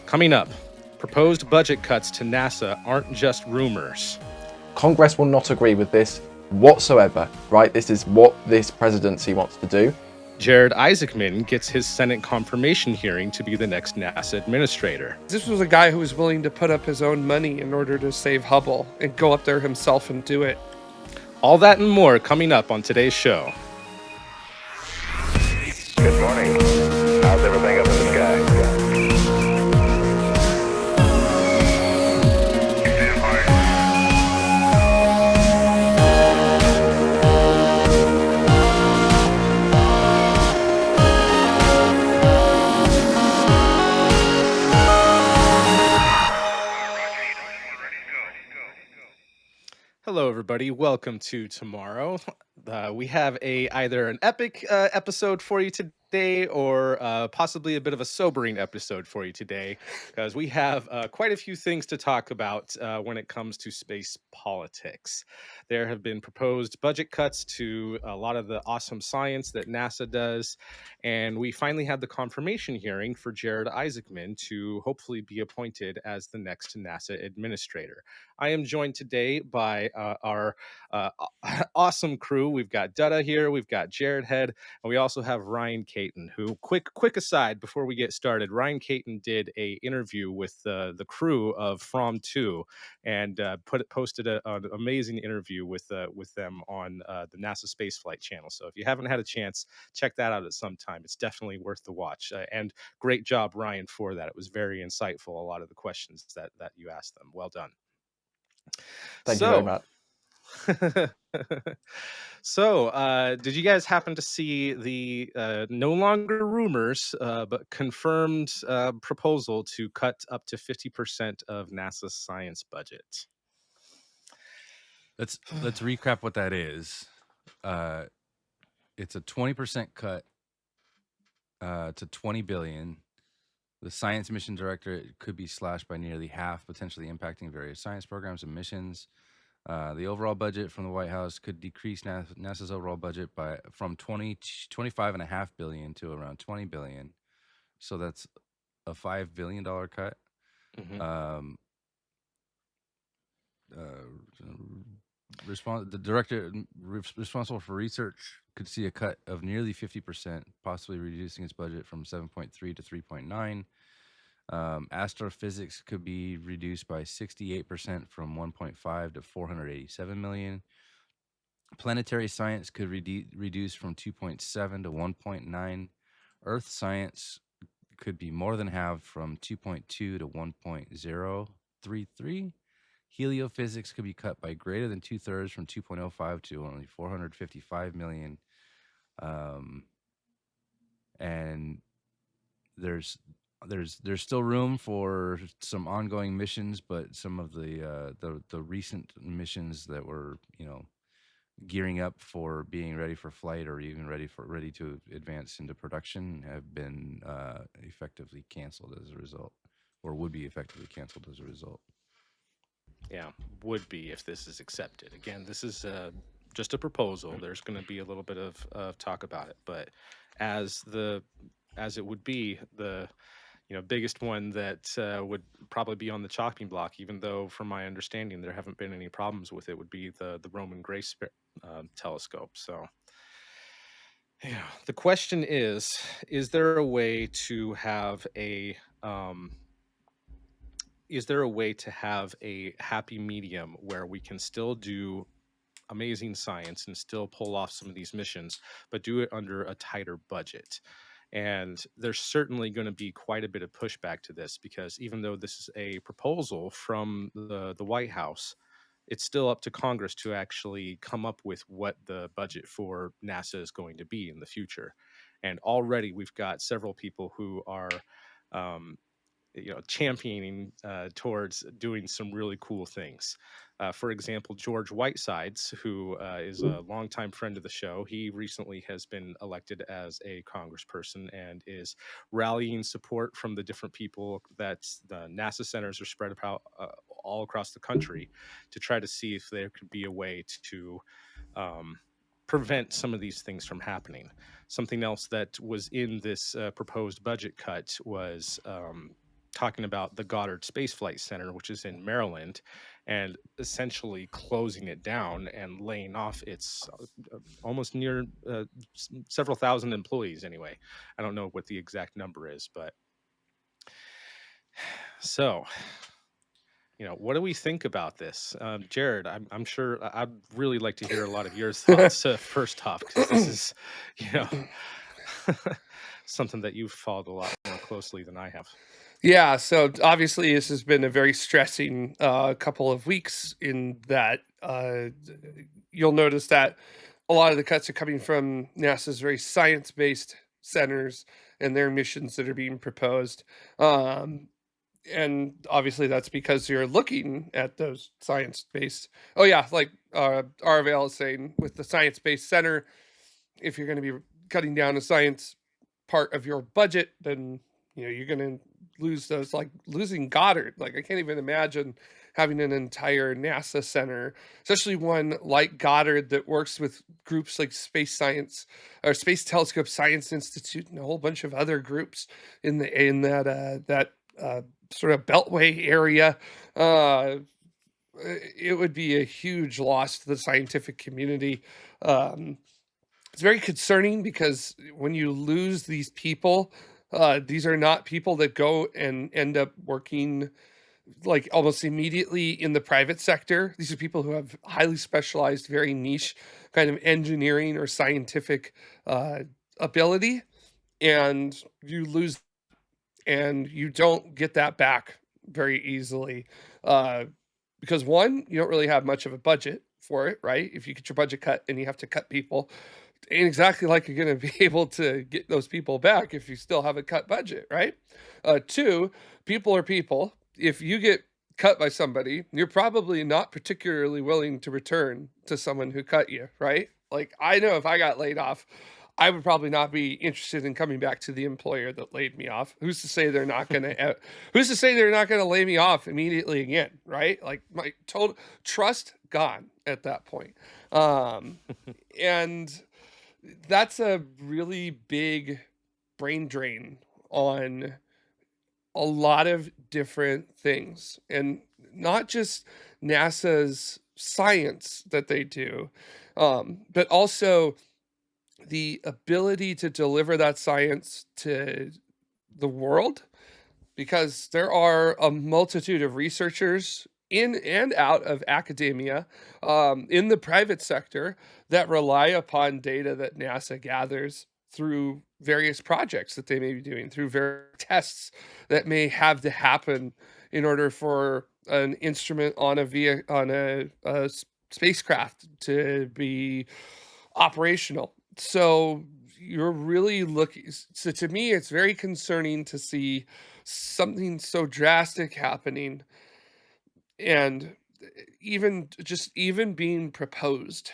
Coming up, proposed budget cuts to NASA aren't just rumors. Congress will not agree with this whatsoever, right? This is what this presidency wants to do. Jared Isaacman gets his Senate confirmation hearing to be the next NASA administrator. This was a guy who was willing to put up his own money in order to save Hubble and go up there himself and do it. All that and more coming up on today's show. Good morning. How's everything up in the sky? Hello, everybody. Welcome to Tomorrow. We have either an epic episode for you today or possibly a bit of a sobering episode for you today, because we have quite a few things to talk about when it comes to space politics. There have been proposed budget cuts to a lot of the awesome science that NASA does, and we finally had the confirmation hearing for Jared Isaacman to hopefully be appointed as the next NASA administrator. I am joined today by our awesome crew. We've got Dutta here, we've got Jared Head, and we also have Ryan Caton, who, quick aside before we get started, Ryan Caton did a interview with the crew of From 2 and posted an amazing interview with them on the NASA Spaceflight channel. So if you haven't had a chance, check that out at some time. It's definitely worth the watch. And great job, Ryan, for that. It was very insightful, a lot of the questions that you asked them. Well done. Thank you very much. So, did you guys happen to see the no longer rumors, but confirmed proposal to cut up to 50% of NASA's science budget? Let's recap what that is. It's a 20% cut to $20 billion. The science mission director could be slashed by nearly half, potentially impacting various science programs and missions. The overall budget from the White House could decrease NASA's overall budget from $25.5 billion to around $20 billion. So that's a $5 billion cut. Mm-hmm. The director responsible for research could see a cut of nearly 50%, possibly reducing its budget from 7.3 to 3.9. Astrophysics could be reduced by 68% from 1.5 to 487 million. Planetary science could reduce from 2.7 to 1.9. Earth science could be more than halved from 2.2 to 1.033. Heliophysics could be cut by greater than 2/3 from 2.05 to only 455 million. And there's still room for some ongoing missions, but some of the recent missions that were gearing up for being ready for flight or even ready to advance into production have been effectively canceled as a result, or would be effectively canceled as a result. Yeah, would be if this is accepted. Again, this is just a proposal. There's going to be a little bit of talk about it, but as it would be the biggest one that would probably be on the chopping block, even though from my understanding there haven't been any problems with it, would be the Roman Grace telescope. So the question is there a way to have a happy medium where we can still do amazing science and still pull off some of these missions, but do it under a tighter budget? And there's certainly going to be quite a bit of pushback to this, because even though this is a proposal from the White House, it's still up to Congress to actually come up with what the budget for NASA is going to be in the future. And already we've got several people who are championing towards doing some really cool things. For example, George Whitesides, who is a longtime friend of the show, he recently has been elected as a congressperson and is rallying support from the different people that the NASA centers are spread about all across the country to try to see if there could be a way to prevent some of these things from happening. Something else that was in this proposed budget cut was talking about the Goddard Space Flight Center, which is in Maryland, and essentially closing it down and laying off its almost near several thousand employees. Anyway, I don't know what the exact number is, but so what do we think about this? Jared, I'm sure I'd really like to hear a lot of your thoughts first off, because this is, you know, something that you've followed a lot more closely than I have. Yeah, so obviously this has been a very stressing couple of weeks in that you'll notice that a lot of the cuts are coming from NASA's very science-based centers and their missions that are being proposed. And obviously that's because you're looking at those science-based. Oh yeah, like Arvale is saying, with the science-based center, if you're going to be cutting down a science part of your budget, then you're going to lose those, like losing Goddard. Like I can't even imagine having an entire NASA center, especially one like Goddard that works with groups like Space Science or Space Telescope Science Institute and a whole bunch of other groups in that sort of beltway area. It would be a huge loss to the scientific community. It's very concerning because when you lose these people, these are not people that go and end up working like almost immediately in the private sector. These are people who have highly specialized, very niche kind of engineering or scientific ability, and you lose, and you don't get that back very easily. Because one, you don't really have much of a budget for it, right? If you get your budget cut and you have to cut people, it ain't exactly like you're going to be able to get those people back if you still have a cut budget, right? Two, people are people. If you get cut by somebody, you're probably not particularly willing to return to someone who cut you, right? Like I know if I got laid off, I would probably not be interested in coming back to the employer that laid me off. Who's to say they're not going to who's to say they're not going to lay me off immediately again, right? Like my total trust gone at that point. And that's a really big brain drain on a lot of different things, and not just NASA's science that they do, but also the ability to deliver that science to the world, because there are a multitude of researchers in and out of academia, in the private sector, that rely upon data that NASA gathers through various projects that they may be doing, through various tests that may have to happen in order for an instrument on a spacecraft to be operational. So you're really looking. So to me, it's very concerning to see something so drastic happening, and even being proposed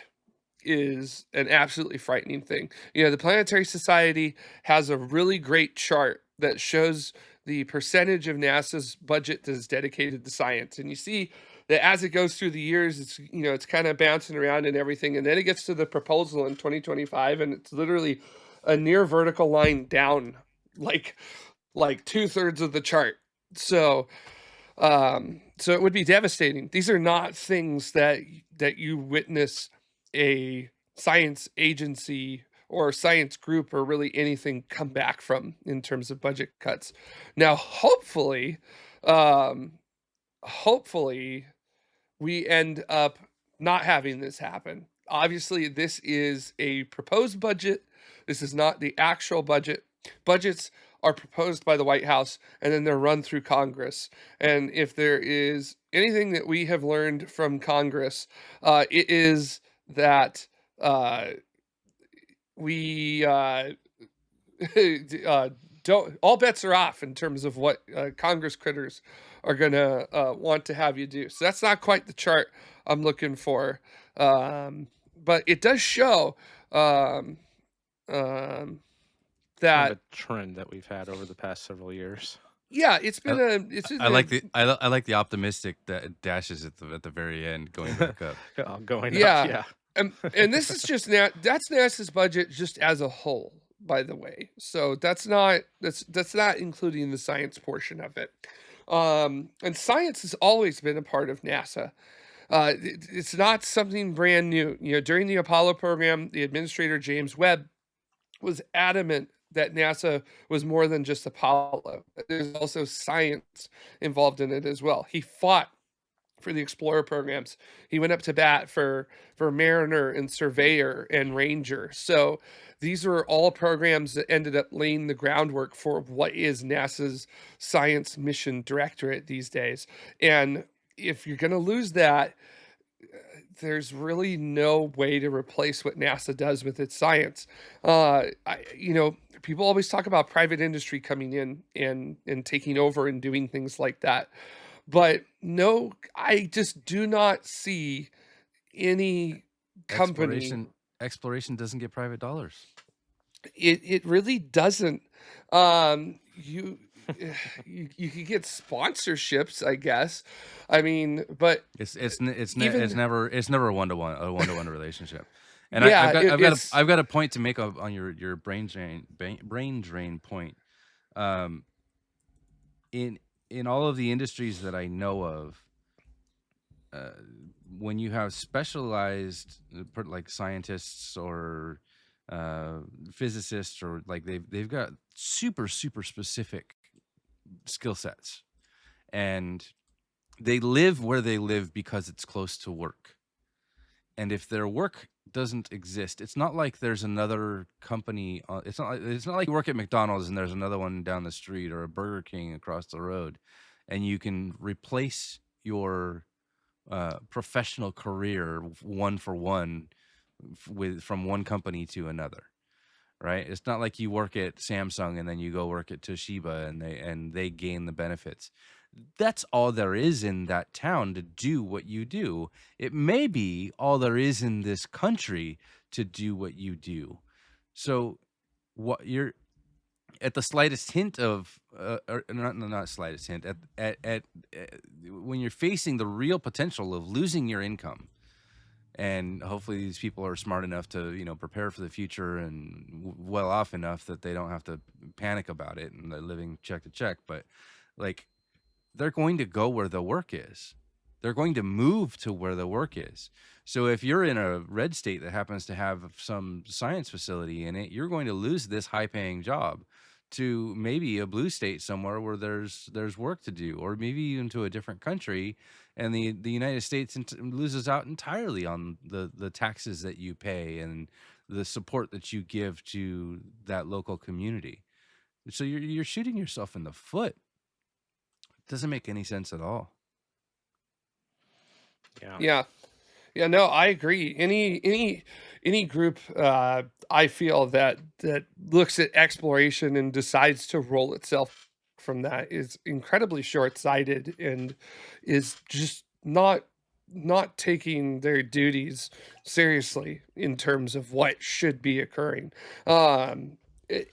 is an absolutely frightening thing. The Planetary Society has a really great chart that shows the percentage of NASA's budget that is dedicated to science. And you see that as it goes through the years, it's kind of bouncing around and everything. And then it gets to the proposal in 2025, and it's literally a near vertical line down, like 2/3 of the chart. So it would be devastating. These are not things that you witness a science agency or science group or really anything come back from in terms of budget cuts. Now, hopefully we end up not having this happen. Obviously, this is a proposed budget. This is not the actual budget. Budgets are proposed by the White House, and then they're run through Congress. And if there is anything that we have learned from Congress, it is that we don't. All bets are off in terms of what Congress critters are gonna want to have you do. So that's not quite the chart I'm looking for, but it does show Kind of that. a trend that we've had over the past several years. Yeah, it's been I like I like the optimistic that dashes at the very end going back up. Going up, yeah. yeah. And this is just that's NASA's budget just as a whole. by the way. So that's not including the science portion of it. And science has always been a part of NASA. It's not something brand new. During the Apollo program, the administrator James Webb was adamant that NASA was more than just Apollo. There's also science involved in it as well. He fought for the Explorer programs. He went up to bat for Mariner and Surveyor and Ranger. So these were all programs that ended up laying the groundwork for what is NASA's Science Mission Directorate these days. And if you're going to lose that, there's really no way to replace what NASA does with its science. People always talk about private industry coming in and taking over and doing things like that. But no, I just do not see any company. Exploration doesn't get private dollars. It really doesn't. You you could get sponsorships, I guess. I mean, but It's even never a one-to-one relationship. And yeah, I've got a point to make on your brain drain point. Um, in all of the industries that I know of, when you have specialized like scientists or physicists, or like they've got super specific skill sets, and they live where they live because it's close to work. And if their work doesn't exist, it's not like there's another company. It's not like you work at McDonald's and there's another one down the street, or a Burger King across the road, and you can replace your professional career one for one from one company to another. Right? It's not like you work at Samsung and then you go work at Toshiba and they gain the benefits. That's all there is in that town to do what you do. It may be all there is in this country to do what you do. So what you're at the slightest hint of or not slightest hint at when you're facing the real potential of losing your income, and hopefully these people are smart enough to prepare for the future and well off enough that they don't have to panic about it and they're living check to check, but like they're going to go where the work is. They're going to move to where the work is. So if you're in a red state that happens to have some science facility in it, you're going to lose this high paying job to maybe a blue state somewhere where there's work to do, or maybe even to a different country, and the United States loses out entirely on the taxes that you pay and the support that you give to that local community. So you're shooting yourself in the foot. It doesn't make any sense at all. yeah. Yeah, no, I agree. Any group, I feel that looks at exploration and decides to roll itself from that is incredibly short-sighted and is just not taking their duties seriously in terms of what should be occurring.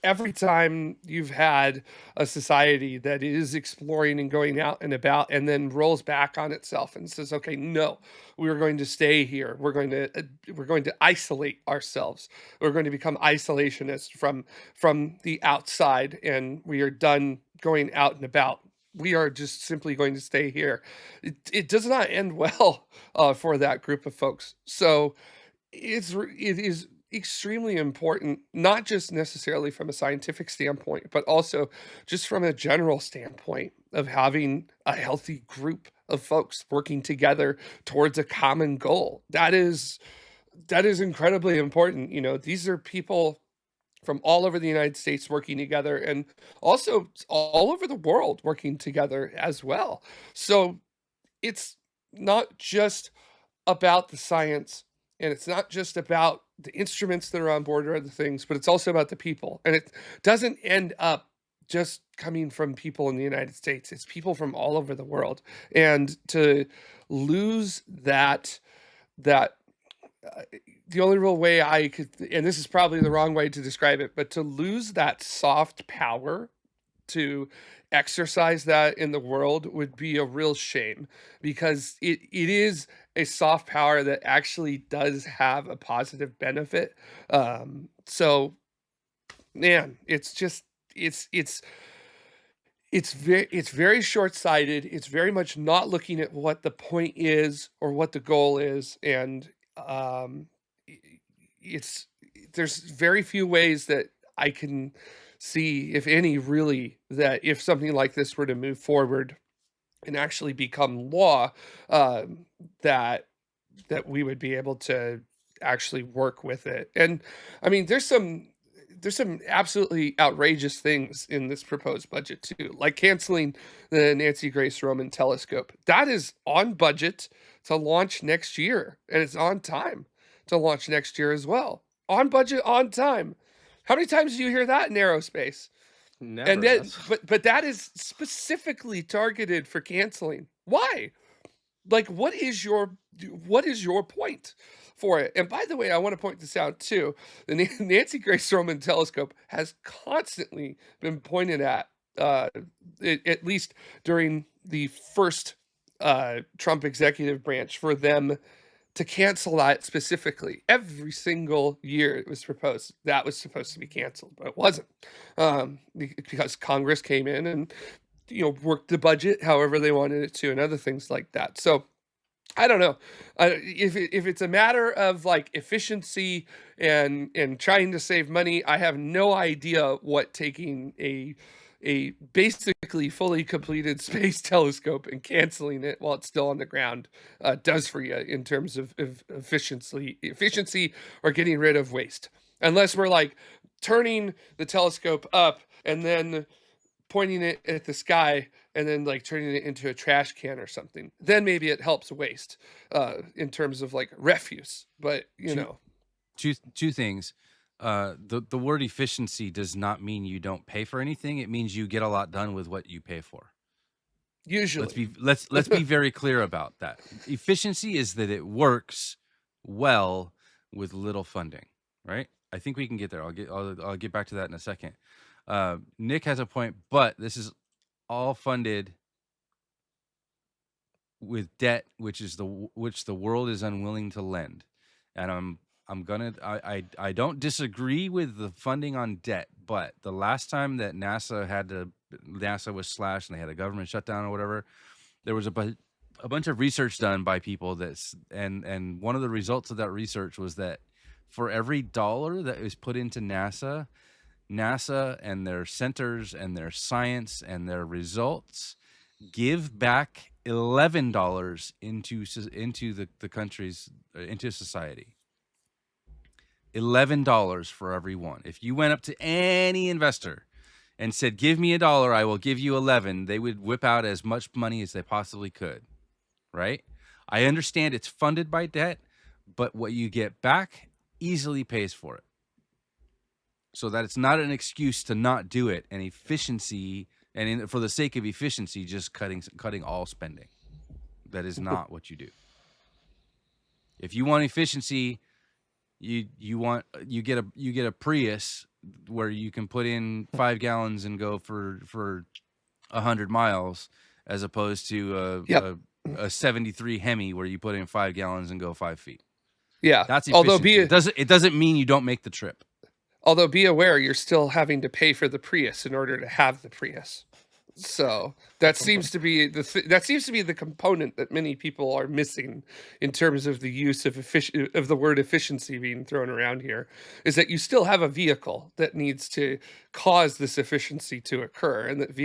Every time you've had a society that is exploring and going out and about and then rolls back on itself and says, okay, no, we're going to stay here, we're going to isolate ourselves, we're going to become isolationists from the outside, and we are done going out and about, we are just simply going to stay here. It does not end well for that group of folks. So it is extremely important, not just necessarily from a scientific standpoint, but also just from a general standpoint of having a healthy group of folks working together towards a common goal. That is incredibly important. These are people from all over the United States working together, and also all over the world working together as well. So it's not just about the science, and it's not just about the instruments that are on board or other things, but it's also about the people. And it doesn't end up just coming from people in the United States. It's people from all over the world. And to lose that the only real way I could, and this is probably the wrong way to describe it, but to lose that soft power to exercise that in the world would be a real shame, because it is a soft power that actually does have a positive benefit. So man, it's just it's very short-sighted. It's very much not looking at what the point is or what the goal is, and i- it's there's very few ways that I can see, if any, really, that if something like this were to move forward and actually become law, um, that we would be able to actually work with it. And I mean, there's some absolutely outrageous things in this proposed budget too, like canceling the Nancy Grace Roman telescope. That is on budget to launch next year, and it's on time to launch next year as well. On budget, on time. How many times do you hear that in aerospace? And Never. then, That's but that is specifically targeted for canceling. Why? Like, what is your point for it? And by the way, I want to point this out too. The Nancy Grace Roman telescope has constantly been pointed at, uh, at least during the first Trump executive branch, for them to cancel that specifically. Every single year it was proposed that was supposed to be canceled, but it wasn't, because Congress came in and worked the budget however they wanted it to, and other things like that. So I don't know. If it's a matter of like efficiency and trying to save money, I have no idea what taking a basically fully completed space telescope and canceling it while it's still on the ground does for you in terms of efficiency or getting rid of waste. Unless we're like turning the telescope up and then pointing it at the sky and then like turning it into a trash can or something, then maybe it helps waste in terms of like refuse. But two two things. The word efficiency does not mean you don't pay for anything. It means you get a lot done with what you pay for. usually. Let's be very clear about that. Efficiency is that it works well with little funding, right? I think we can get there. I'll get back to that in a second. Nick has a point, but this is all funded with debt, which the world is unwilling to lend. And I don't disagree with the funding on debt, but the last time that NASA was slashed and they had a government shutdown or whatever, there was a bunch of research done by people and one of the results of that research was that for every dollar that is put into NASA and their centers and their science and their results give back $11 into the country's into society. $11 for every one. If you went up to any investor and said, "Give me $1, I will give you 11," they would whip out as much money as they possibly could. Right? I understand it's funded by debt, but what you get back easily pays for it. So that it's not an excuse to not do it, and efficiency, for the sake of efficiency, just cutting all spending. That is not what you do. If you want efficiency, you get a Prius where you can put in 5 gallons and go for 100 miles, as opposed to Yep. a 73 Hemi where you put in 5 gallons and go 5 feet. Yeah. That's efficiency. It doesn't mean you don't make the trip. Although be aware, you're still having to pay for the Prius in order to have the Prius. So that seems to be the component that many people are missing in terms of the use of of the word efficiency being thrown around here, is that you still have a vehicle that needs to cause this efficiency to occur, and that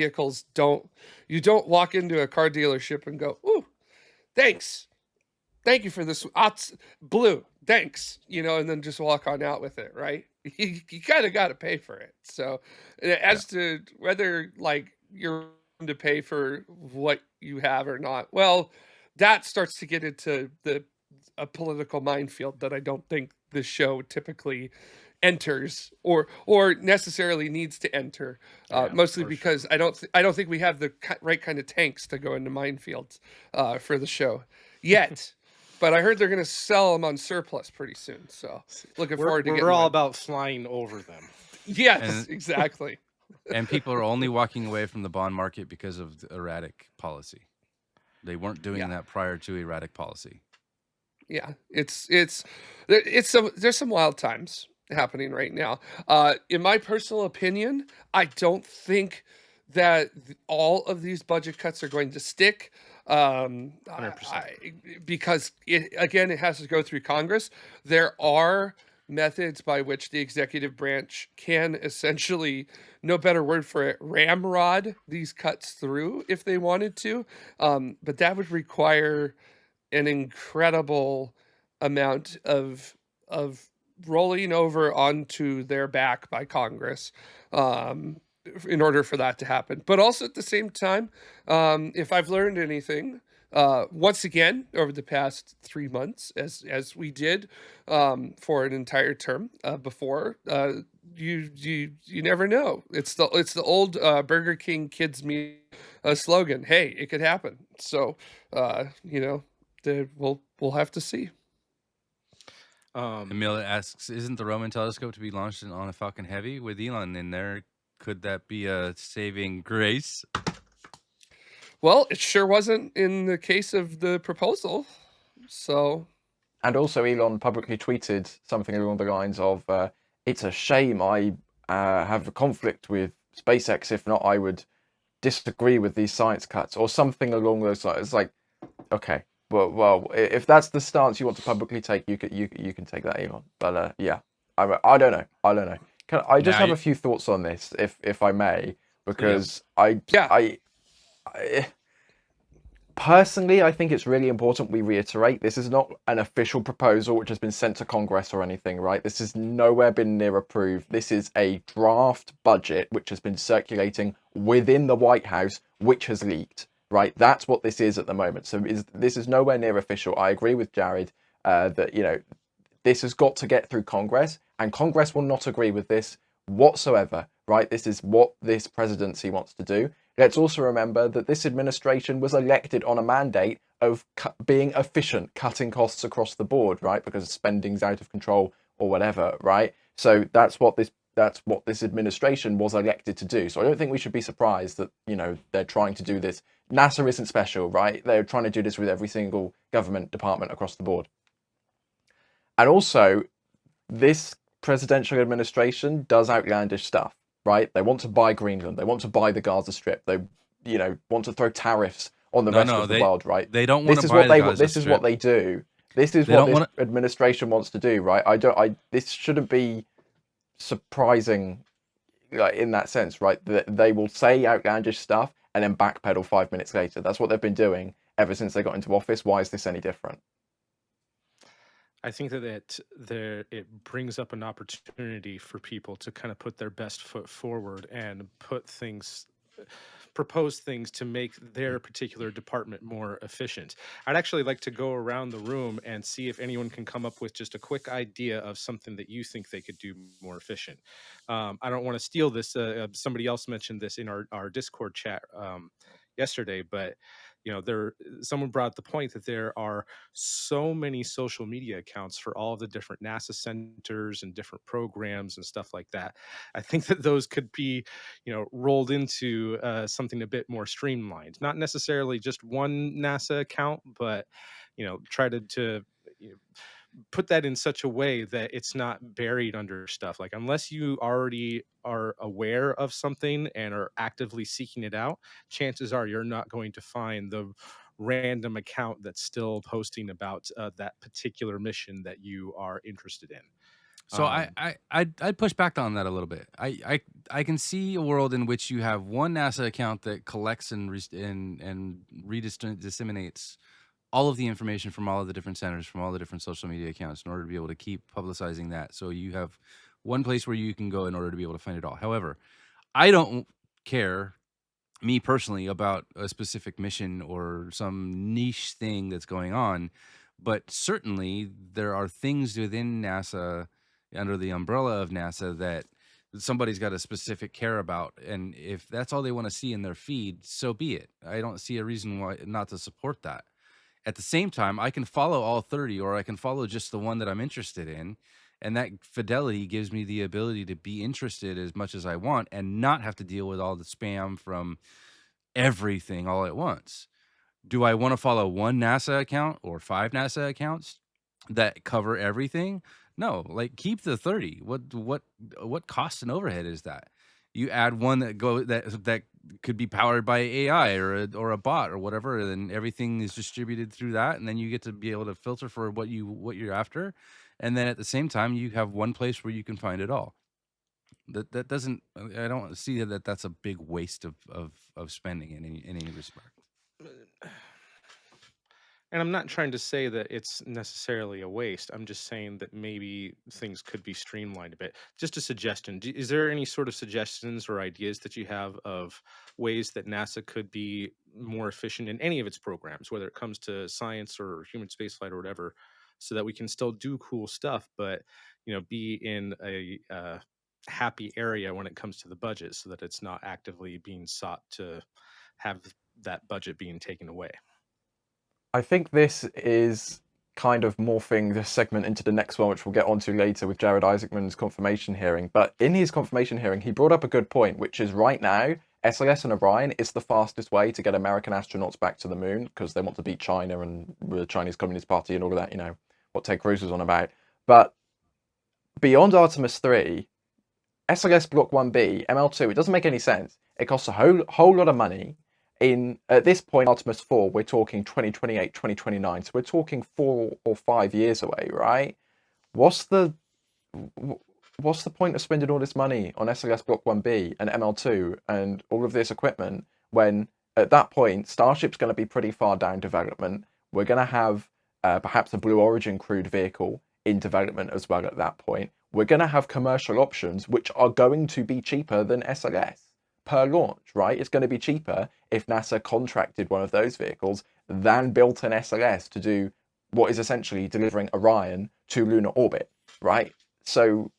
you don't walk into a car dealership and go, "Ooh, thanks. Thank you for this blue. Thanks." And then just walk on out with it, right? You kind of got to pay for it. So as to whether like you're willing to pay for what you have or not, well, that starts to get into a political minefield that I don't think this show typically enters or necessarily needs to enter, mostly because I don't think we have the right kind of tanks to go into minefields for the show yet. But I heard they're going to sell them on surplus pretty soon, so looking forward to getting we're all one. about flying over them. Yes, And- exactly. And people are only walking away from the bond market because of the erratic policy. They weren't doing that prior to erratic policy. Yeah, there's some wild times. happening right now. In my personal opinion, I don't think that all of these budget cuts are going to stick. 100%. Because again, it has to go through Congress. There are methods by which the executive branch can essentially, no better word for it, ramrod these cuts through if they wanted to. But that would require an incredible amount of rolling over onto their back by Congress, um, in order for that to happen. But also at the same time, if I've learned anything, once again over the past 3 months, as we did for an entire term before, you never know. It's the old Burger King kids meal slogan. Hey, it could happen. So we'll have to see. Emil asks, "Isn't the Roman telescope to be launched on a Falcon Heavy with Elon in there? Could that be a saving grace?" Well, it sure wasn't in the case of the proposal. So, And also, Elon publicly tweeted something along the lines of, "It's a shame I have a conflict with SpaceX. If not, I would disagree with these science cuts," or something along those lines. It's like, okay, well, if that's the stance you want to publicly take, you can take that, Elon. But yeah, I don't know. I don't know. I just Now, have a few thoughts on this, if I may, because yeah. I personally, I think it's really important we reiterate this is not an official proposal which has been sent to Congress or anything, right? This has nowhere been near approved. This is a draft budget which has been circulating within the White House, which has leaked, right? That's what this is at the moment. So this is nowhere near official. I agree with Jared that, this has got to get through Congress, and Congress will not agree with this whatsoever, right? This is what this presidency wants to do. Let's also remember that this administration was elected on a mandate of being efficient, cutting costs across the board, right? Because spending's out of control or whatever, right? So that's what this administration was elected to do. So I don't think we should be surprised that, they're trying to do this. NASA isn't special, right? They're trying to do this with every single government department across the board. And also, this presidential administration does outlandish stuff, right? They want to buy Greenland. They want to buy the Gaza Strip. They, want to throw tariffs on the rest of the world, right? They don't want to buy the Gaza Strip. This is what they do. This is what this administration wants to do, right? This shouldn't be surprising, in that sense, right? That they will say outlandish stuff and then backpedal 5 minutes later. That's what they've been doing ever since they got into office. Why is this any different? I think that it brings up an opportunity for people to kind of put their best foot forward and propose things to make their particular department more efficient. I'd actually like to go around the room and see if anyone can come up with just a quick idea of something that you think they could do more efficient. I don't want to steal this. Somebody else mentioned this in our Discord chat yesterday, but someone brought up the point that there are so many social media accounts for all of the different NASA centers and different programs and stuff like that. I think that those could be, rolled into something a bit more streamlined. Not necessarily just one NASA account, but try to you know, put that in such a way that it's not buried under stuff. Like, unless you already are aware of something and are actively seeking it out, chances are you're not going to find the random account that's still posting about that particular mission that you are interested in. So I'd push back on that a little bit. I can see a world in which you have one NASA account that collects and disseminates all of the information from all of the different centers, from all the different social media accounts, in order to be able to keep publicizing that. So you have one place where you can go in order to be able to find it all. However, I don't care, me personally, about a specific mission or some niche thing that's going on, but certainly there are things within NASA, under the umbrella of NASA, that somebody's got a specific care about, and if that's all they want to see in their feed, so be it. I don't see a reason why not to support that. At the same time, I can follow all 30, or I can follow just the one that I'm interested in, and that fidelity gives me the ability to be interested as much as I want and not have to deal with all the spam from everything all at once. Do I want to follow one NASA account or 5 NASA accounts that cover everything? No, like keep the 30. What cost and overhead is that? You add one that could be powered by AI or a bot or whatever, and then everything is distributed through that, and then you get to be able to filter for what you're after, and then at the same time you have one place where you can find it all. That doesn't I don't see that that's a big waste of spending in any respect. And I'm not trying to say that it's necessarily a waste. I'm just saying that maybe things could be streamlined a bit. Just a suggestion. Is there any sort of suggestions or ideas that you have of ways that NASA could be more efficient in any of its programs, whether it comes to science or human spaceflight or whatever, so that we can still do cool stuff, but be in a happy area when it comes to the budget, so that it's not actively being sought to have that budget being taken away. I think this is kind of morphing this segment into the next one, which we'll get onto later with Jared Isaacman's confirmation hearing. But in his confirmation hearing, he brought up a good point, which is right now, SLS and Orion is the fastest way to get American astronauts back to the moon because they want to beat China and the Chinese Communist Party and all of that, what Ted Cruz was on about. But beyond Artemis 3, SLS Block 1B, ML2, it doesn't make any sense. It costs a whole lot of money. At this point, Artemis 4, we're talking 2028, 2029. So we're talking 4 or 5 years away, right? What's the point of spending all this money on SLS Block 1B and ML2 and all of this equipment when at that point, Starship's going to be pretty far down development. We're going to have perhaps a Blue Origin crewed vehicle in development as well at that point. We're going to have commercial options which are going to be cheaper than SLS per launch, right? It's going to be cheaper if NASA contracted one of those vehicles than built an SLS to do what is essentially delivering Orion to lunar orbit, right? So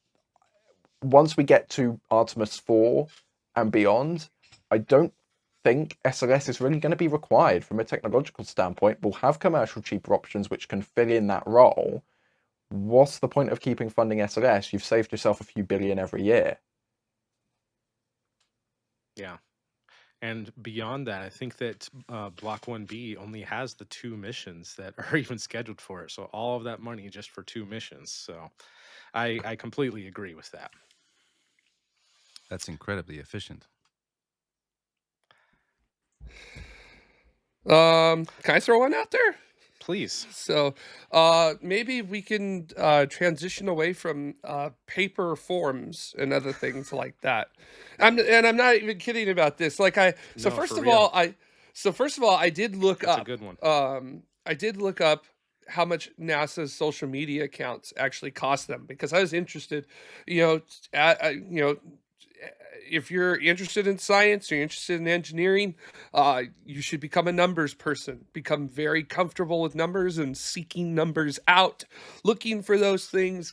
once we get to Artemis 4 and beyond, I don't think SLS is really going to be required from a technological standpoint. We'll have commercial cheaper options which can fill in that role. What's the point of keeping funding SLS? You've saved yourself a few billion every year. Yeah. And beyond that, I think that Block 1B only has the 2 missions that are even scheduled for it. So all of that money just for 2 missions. So I completely agree with that. That's incredibly efficient. Can I throw one out there? Please. So maybe we can transition away from paper forms and other things like that. I'm not even kidding about this. No, first for of real. all, I did look That's up. a good one. I did look up how much NASA's social media accounts actually cost them because I was interested. If you're interested in science or you're interested in engineering, you should become a numbers person. Become very comfortable with numbers and seeking numbers out, looking for those things.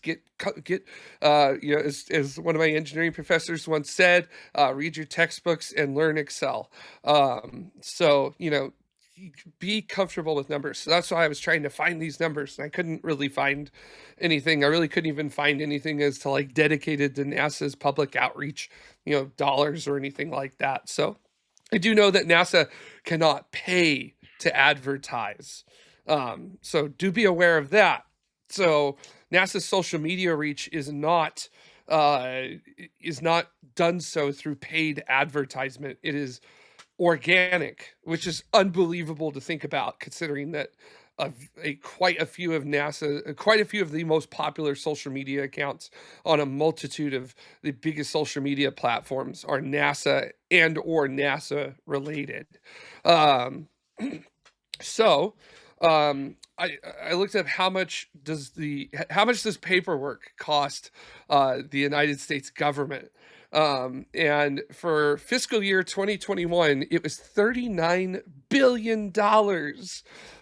As one of my engineering professors once said, read your textbooks and learn Excel. Be comfortable with numbers. So that's why I was trying to find these numbers, and I couldn't really find anything. I really couldn't even find anything as to dedicated to NASA's public outreach, dollars or anything like that. So I do know that NASA cannot pay to advertise. So do be aware of that. So NASA's social media reach is not done so through paid advertisement. It is organic, which is unbelievable to think about, considering that quite a few of the most popular social media accounts on a multitude of the biggest social media platforms are NASA or NASA related. I looked up how much does paperwork cost the United States government. And for fiscal year 2021, it was $39 billion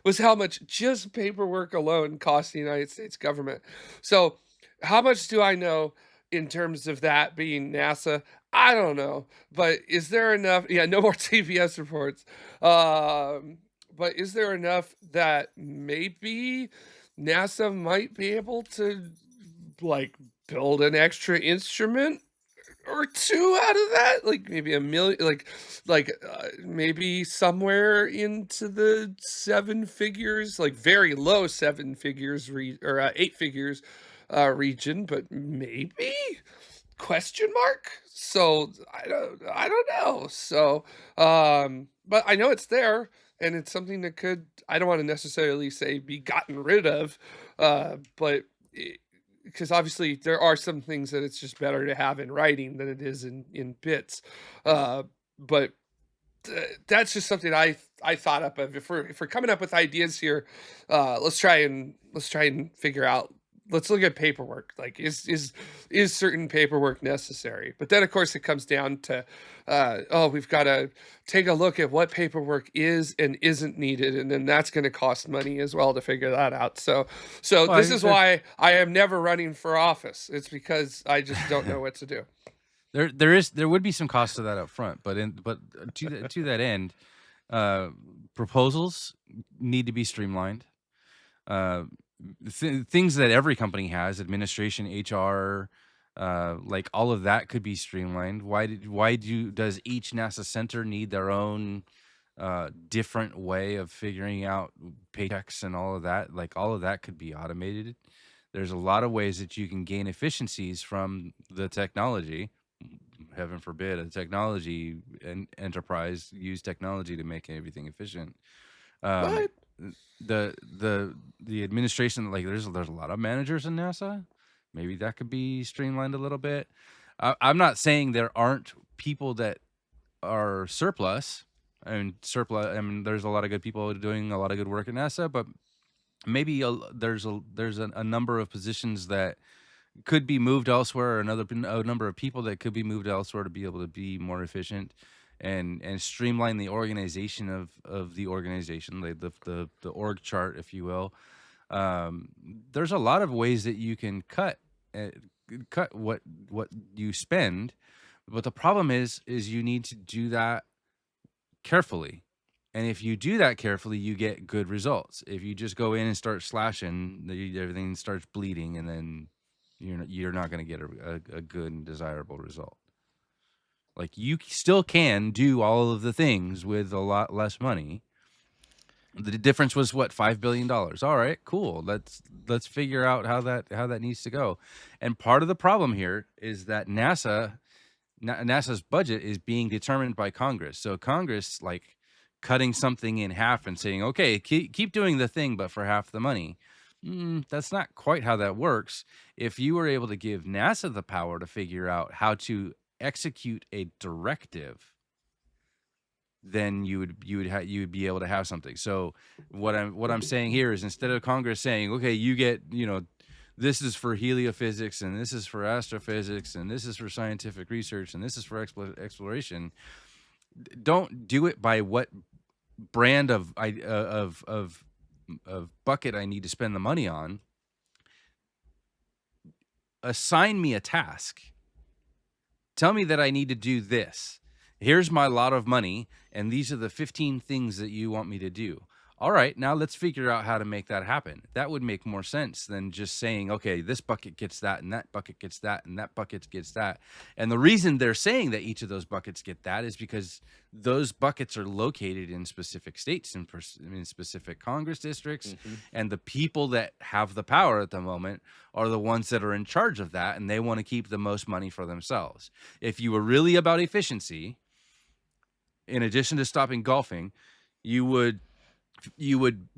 was how much just paperwork alone cost the United States government. So how much do I know in terms of that being NASA? I don't know, but is there enough? Yeah, no more TBS reports. But is there enough that maybe NASA might be able to build an extra instrument or 2 out of that, maybe $1 million, maybe somewhere into the 7 figures, very low 7 figures or 8 figures region, but maybe question mark. So I don't know. So but I know it's there, and it's something that could, I don't want to necessarily say be gotten rid of, but because obviously there are some things that it's just better to have in writing than it is in bits. But that's just something I thought up of. If we're coming up with ideas here, let's try and figure out. Let's look at paperwork. Like, is certain paperwork necessary? But then, of course, it comes down to, oh, we've got to take a look at what paperwork is and isn't needed, and then that's going to cost money as well to figure that out. So Well, I this think is why I am never running for office. It's because I just don't know what to do. there would be some cost to that up front, but to that end, uh, proposals need to be streamlined. Uh, things that every company has, administration, HR, like all of that could be streamlined. Does each NASA center need their own different way of figuring out paychecks and all of that? Like all of that could be automated. There's a lot of ways that you can gain efficiencies from the technology. Heaven forbid a technology and enterprise use technology to make everything efficient. Um, What? the administration, like there's a lot of managers in NASA. Maybe that could be streamlined a little bit. I'm not saying there aren't people that are surplus. I mean, there's a lot of good people doing a lot of good work at NASA, but maybe there's a number of positions that could be moved elsewhere, or a number of people that could be moved elsewhere to be able to be more efficient and streamline the organization of the organization, the org chart, if you will. Um, there's a lot of ways that you can uh, cut what you spend, but the problem is you need to do that carefully. And if you do that carefully, you get good results. If you just go in and start slashing, everything starts bleeding, and then you're not going to get a good and desirable result. Like you still can do all of the things with a lot less money. The difference was what, $5 billion. All right, cool. Let's figure out how that needs to go. And part of the problem here is that NASA's budget is being determined by Congress. So Congress, like, cutting something in half and saying, okay, keep doing the thing, but for half the money. That's not quite how that works. If you were able to give NASA the power to figure out how to execute a directive, then you would be able to have something. So what I'm saying here is, instead of Congress saying, okay, you get, this is for heliophysics, and this is for astrophysics, and this is for scientific research, and this is for exploration. Don't do it by what brand of bucket I need to spend the money on. Assign me a task. Tell me that I need to do this. Here's my lot of money, and these are the 15 things that you want me to do. All right, now let's figure out how to make that happen. That would make more sense than just saying, okay, this bucket gets that, and that bucket gets that, and that bucket gets that. And the reason they're saying that each of those buckets get that is because those buckets are located in specific states and in specific Congress districts, and the people that have the power at the moment are the ones that are in charge of that, and they want to keep the most money for themselves. If you were really about efficiency, in addition to stopping golfing, you would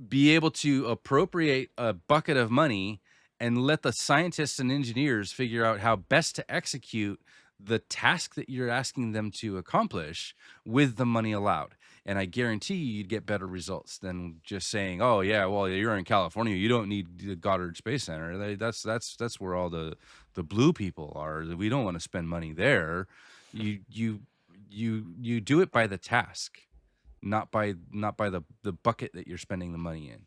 be able to appropriate a bucket of money and let the scientists and engineers figure out how best to execute the task that you're asking them to accomplish with the money allowed. And I guarantee you'd get better results than just saying, "Oh yeah, well you're in California, you don't need the Goddard Space Center. That's where all the blue people are. We don't want to spend money there." You do it by the task, not by the bucket that you're spending the money in.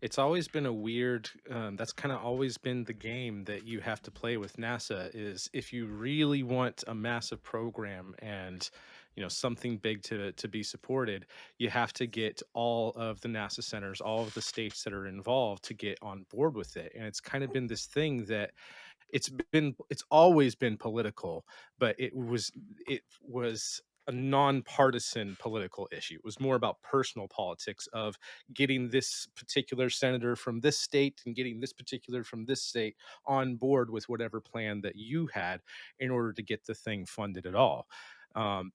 It's always been a weird, that's kind of always been the game that you have to play with NASA, is if you really want a massive program and something big to be supported, you have to get all of the NASA centers, all of the states that are involved to get on board with it. And it's kind of been this thing that it's always been political, but it was a nonpartisan political issue. It was more about personal politics of getting this particular senator from this state and getting this particular from this state on board with whatever plan that you had in order to get the thing funded at all.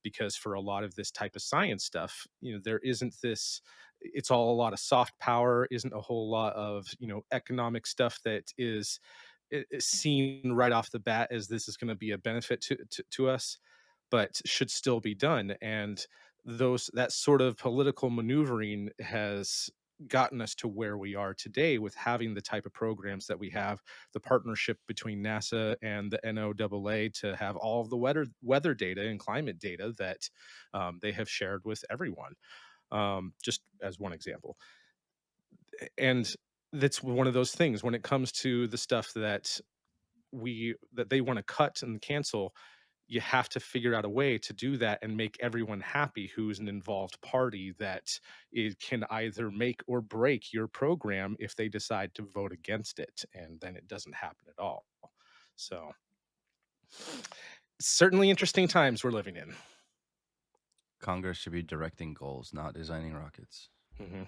Because for a lot of this type of science stuff, there isn't this. It's all a lot of soft power, isn't a whole lot of economic stuff that is seen right off the bat as this is going to be a benefit to us, but should still be done. And that sort of political maneuvering has gotten us to where we are today with having the type of programs that we have, the partnership between NASA and the NOAA to have all of the weather data and climate data that they have shared with everyone. Just as one example. And that's one of those things when it comes to the stuff that they want to cut and cancel. You have to figure out a way to do that and make everyone happy who's an involved party, that it can either make or break your program if they decide to vote against it, and then it doesn't happen at all. So certainly interesting times we're living in. Congress should be directing goals, not designing rockets. hmm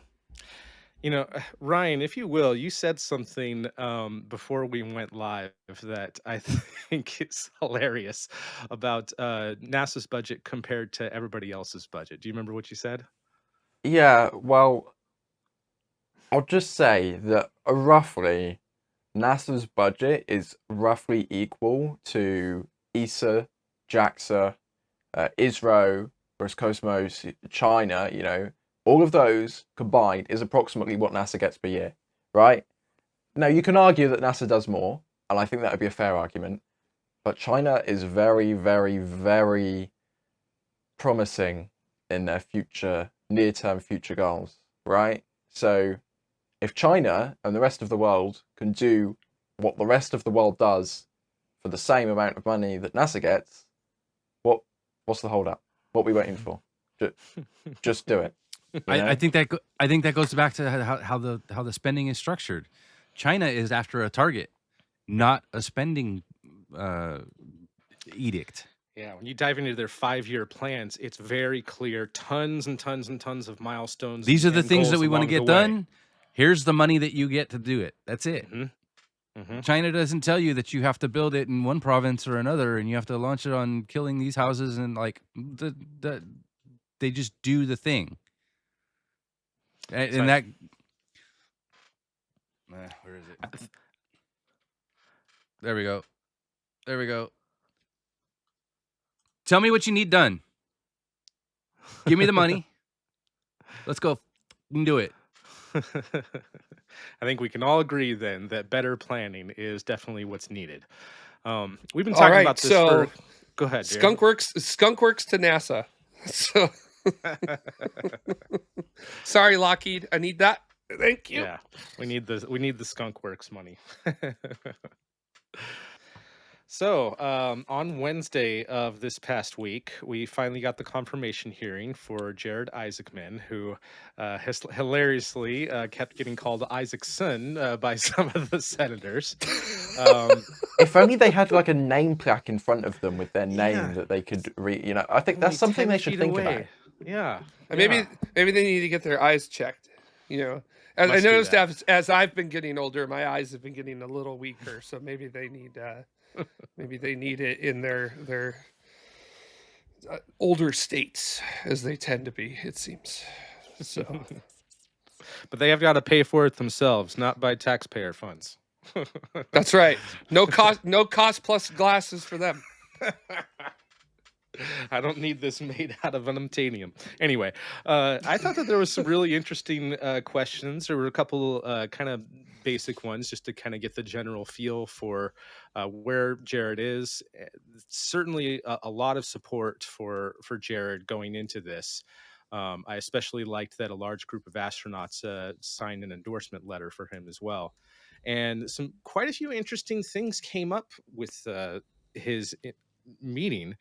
Ryan, if you will, you said something before we went live that I think is hilarious about NASA's budget compared to everybody else's budget. Do you remember what you said? Yeah, well, I'll just say that roughly NASA's budget is roughly equal to ESA, JAXA, ISRO, Roscosmos, China, all of those combined is approximately what NASA gets per year, right? Now, you can argue that NASA does more, and I think that would be a fair argument, but China is very, very, very promising in their near-term future goals, right? So if China and the rest of the world can do what the rest of the world does for the same amount of money that NASA gets, what's the holdup? What are we waiting for? Just do it. I think that goes back to how the spending is structured. China is after a target, not a spending edict. Yeah, when you dive into their 5-year plans, it's very clear, tons and tons and tons of milestones. These are the and things that goals we want to along get the way. done. Here's the money that you get to do it. That's it. China doesn't tell you that you have to build it in one province or another, and you have to launch it on killing these houses, and they just do the thing. And that, where is it? There we go. There we go. Tell me what you need done. Give me the money. Let's go and do it. I think we can all agree then that better planning is definitely what's needed. We've been All talking right, about this so for. Go ahead, Jared. Skunkworks to NASA. So sorry, Lockheed. I need that. Thank you. Yeah, we need the Skunk Works money. So, on Wednesday of this past week, we finally got the confirmation hearing for Jared Isaacman, who has hilariously kept getting called Isaacson by some of the senators. If only they had like a name plaque in front of them with their name Yeah. that they could read. I think that's Only something 10 they should feet think away. about. Yeah. And maybe they need to get their eyes checked. As I Must do noticed that. as I've been getting older, my eyes have been getting a little weaker. So maybe they need it in their older states, as they tend to be. It seems so. But they have got to pay for it themselves, not by taxpayer funds. That's right. No cost plus glasses for them. I don't need this made out of unobtainium. Anyway, I thought that there was some really interesting questions. There were a couple kind of basic ones just to kind of get the general feel for where Jared is. Certainly a lot of support for Jared going into this. I especially liked that a large group of astronauts signed an endorsement letter for him as well. And quite a few interesting things came up with his meeting,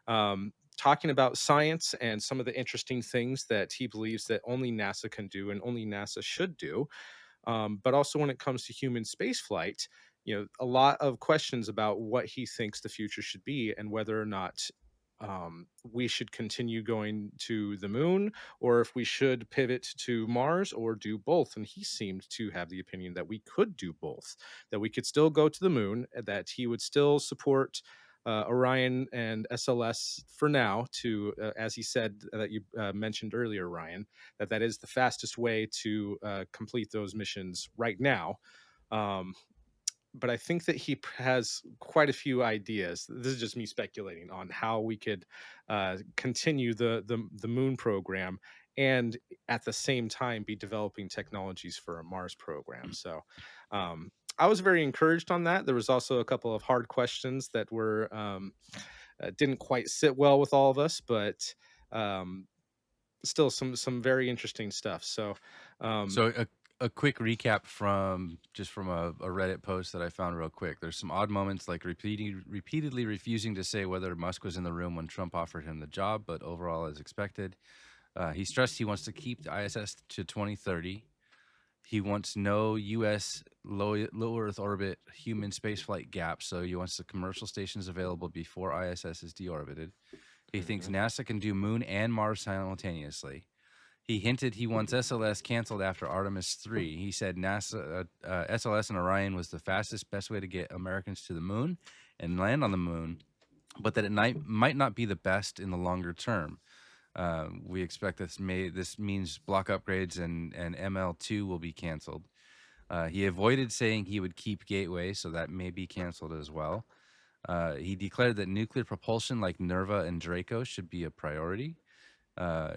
talking about science and some of the interesting things that he believes that only NASA can do and only NASA should do. But also when it comes to human spaceflight, a lot of questions about what he thinks the future should be and whether or not we should continue going to the moon, or if we should pivot to Mars or do both. And he seemed to have the opinion that we could do both, that we could still go to the moon, that he would still support Orion and SLS for now, to as he said, that you mentioned earlier, Ryan, that is the fastest way to complete those missions right now. um, but I think that he has quite a few ideas. This is just me speculating on how we could continue the moon program, and at the same time be developing technologies for a Mars program. So I was very encouraged on that. There was also a couple of hard questions that were didn't quite sit well with all of us, but um, still some very interesting stuff. So So a quick recap from a Reddit post that I found real quick. There's some odd moments, like repeatedly refusing to say whether Musk was in the room when Trump offered him the job, but overall as expected. He stressed he wants to keep the ISS to 2030. He wants no U.S. low Earth orbit human spaceflight gap, so he wants the commercial stations available before ISS is deorbited. He thinks NASA can do Moon and Mars simultaneously. He hinted he wants SLS canceled after Artemis 3. He said NASA, SLS and Orion was the fastest, best way to get Americans to the moon and land on the moon, but that it might not be the best in the longer term. We expect this means block upgrades and ML2 will be canceled. He avoided saying he would keep Gateway, so that may be canceled as well. He declared that nuclear propulsion like Nerva and Draco should be a priority.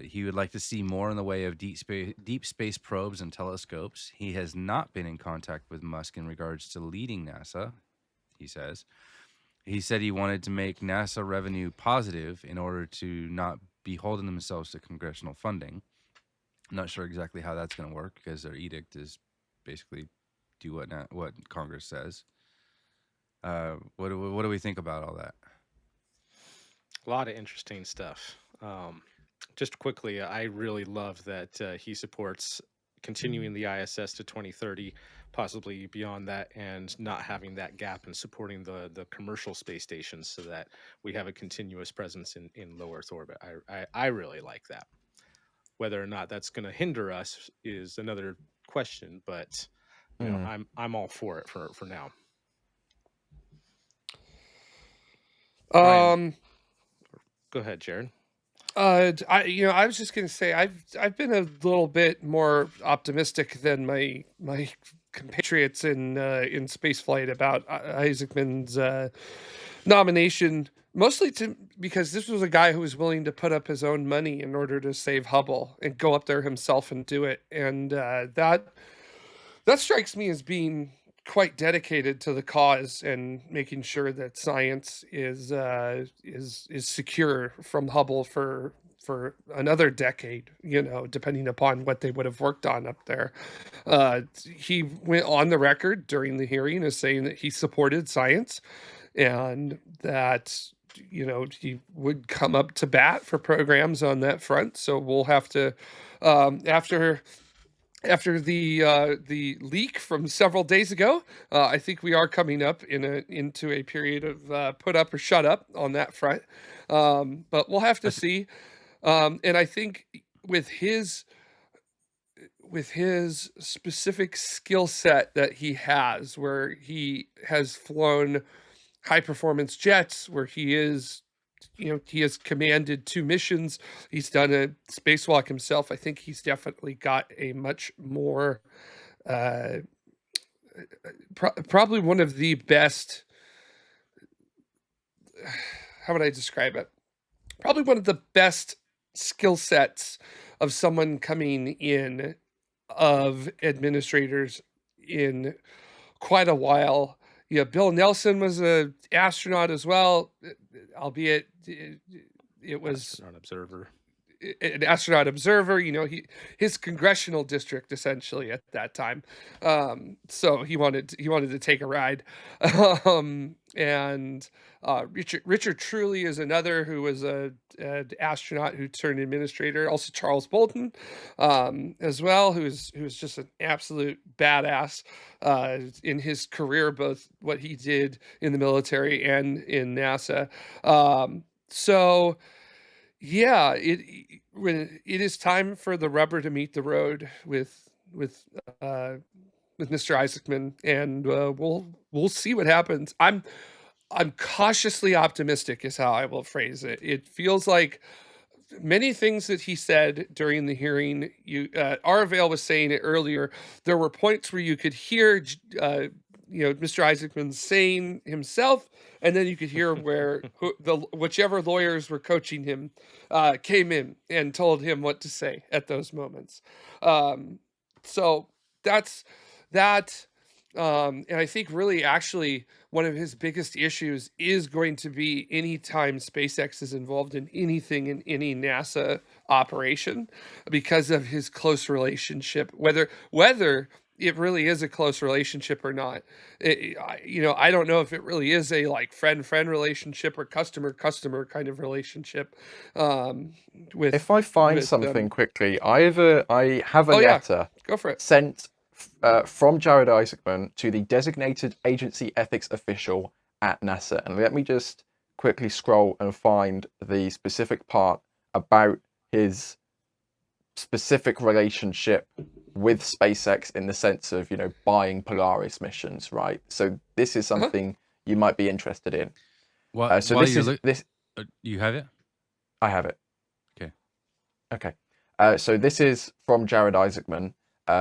He would like to see more in the way of deep space probes and telescopes. He has not been in contact with Musk in regards to leading NASA, he says. He said he wanted to make NASA revenue positive in order to not be holding themselves to congressional funding. I'm not sure exactly how that's going to work, because their edict is basically do what Congress says. What do we think about all that? a lot of interesting stuff. Just quickly, I really love that he supports continuing the ISS to 2030, possibly beyond that, and not having that gap, and supporting the commercial space stations so that we have a continuous presence in low Earth orbit. I really like that. Whether or not that's going to hinder us is another question, but you know, I'm all for it for now. Ryan, go ahead, Jared. I was just gonna say I've been a little bit more optimistic than my compatriots in spaceflight about Isaacman's nomination, mostly because this was a guy who was willing to put up his own money in order to save Hubble and go up there himself and do it, and that strikes me as being quite dedicated to the cause and making sure that science is secure from Hubble for another decade, depending upon what they would have worked on up there. He went on the record during the hearing as saying that he supported science and that he would come up to bat for programs on that front. So we'll have to, after the leak from several days ago, I think we are coming up into a period of put up or shut up on that front. But we'll have to see. And I think with his specific skill set that he has, where he has flown high performance jets, where he has commanded 2 missions. He's done a spacewalk himself. I think he's definitely got a much more, probably one of the best, how would I describe it? Probably one of the best skill sets of someone coming in, of administrators, in quite a while. Yeah, Bill Nelson was an astronaut as well, albeit it was Astronaut observer. an astronaut observer. His congressional district essentially at that time. So he wanted to take a ride. And Richard Truly is another who was an astronaut who turned administrator. Also Charles Bolton, as well, who's just an absolute badass in his career, both what he did in the military and in NASA. So yeah, when it is time for the rubber to meet the road with uh, with Mr. Isaacman, and we'll see what happens. I'm cautiously optimistic, is how I will phrase it. It feels like many things that he said during the hearing. Arvale was saying it earlier. There were points where you could hear, Mr. Isaacman saying himself, and then you could hear where whichever lawyers were coaching him came in and told him what to say at those moments. So that's that. And I think really actually one of his biggest issues is going to be anytime SpaceX is involved in anything in any NASA operation because of his close relationship, whether it really is a close relationship or not. I don't know if it really is a like friend relationship or customer kind of relationship. With If I find with something quickly, I have a Oh yeah, letter go for it. sent from Jared Isaacman to the designated agency ethics official at NASA. And let me just quickly scroll and find the specific part about his specific relationship with SpaceX in the sense of, buying Polaris missions, right? So this is Uh-huh. something you might be interested in. So While this you're is this you have it? I have it. Okay. Okay. So this is from Jared Isaacman.